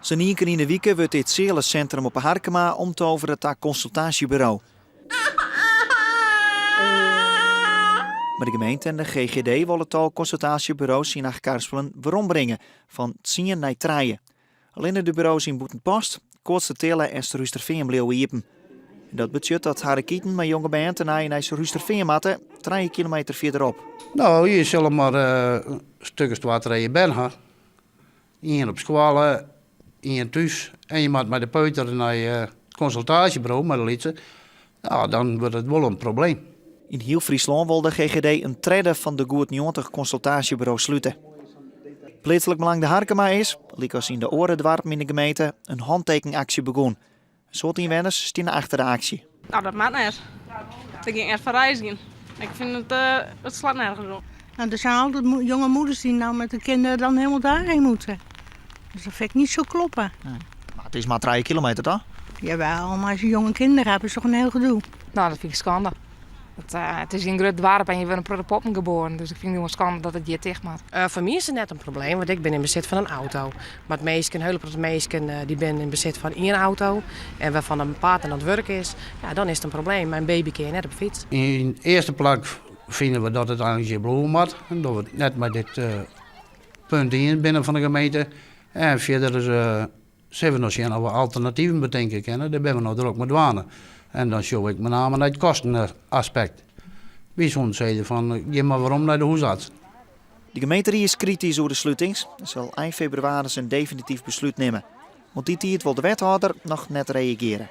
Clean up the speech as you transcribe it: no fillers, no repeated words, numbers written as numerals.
Zo'n 1 keer in de week wordt dit centrum op Harkema omtoverd tot consultatiebureau. Maar de gemeente en de GGD willen het al consultatiebureaus in Achtkarspelen weer brengen, van 10 naar 3. Alleen de bureaus in Boetenpost, Koortstertille en Ruisterveen bleven open. Dat betekent dat Harrekieten met jonge band naar Ruisterveen moeten, 3 kilometer verderop. Nou, hier zullen maar stukjes wat rijden ben. 1 op school, 1 thuis. En je moet met de peuter naar het consultatiebureau, met de liedje. Nou, dan wordt het wel een probleem. In heel Friesland wil de GGD een trede van de goed 90 consultatiebureaus sluiten. Plaatselijk belang de Harkema is, liek als in de Orendwarp in de gemeente, een handtekenactie begon. Soort inwoners staan achter de actie. Nou, dat maakt net. Dat ging echt van reizen. Ik vind het slaat nergens op. Nou, er zijn altijd jonge moeders die nou met de kinderen dan helemaal daarheen moeten. Dus dat vind ik niet zo kloppen. Nee. Maar het is maar 3 kilometer toch? Jawel, maar als je jonge kinderen hebt, is het toch een heel gedoe. Nou, dat vind ik schande. Het is in groot dorp en je bent een poppen geboren. Dus ik vind het wel schande dat het hier dicht moet. Voor mij is het net een probleem, want ik ben in bezit van een auto. Maar het meisje, heel veel meisjes, die ben in bezit van 1 auto. En waarvan een partner aan het werk is, ja, dan is het een probleem. Mijn baby kan je net op fiets. In de eerste plek vinden we dat het eigenlijk bloemen moet. En dat we net met dit punt in binnen van de gemeente. En verder zijn we nog geen alternatieven bedenken kennen. Daar ben we nog druk met douane. En dan show ik met name naar het kostenaspect. Bijzonder zeiden van, je maar waarom naar de huisarts. De gemeente is kritisch over de sluitings. Ze zal eind februari een definitief besluit nemen. Want die tijd wil de wethouder nog net reageren.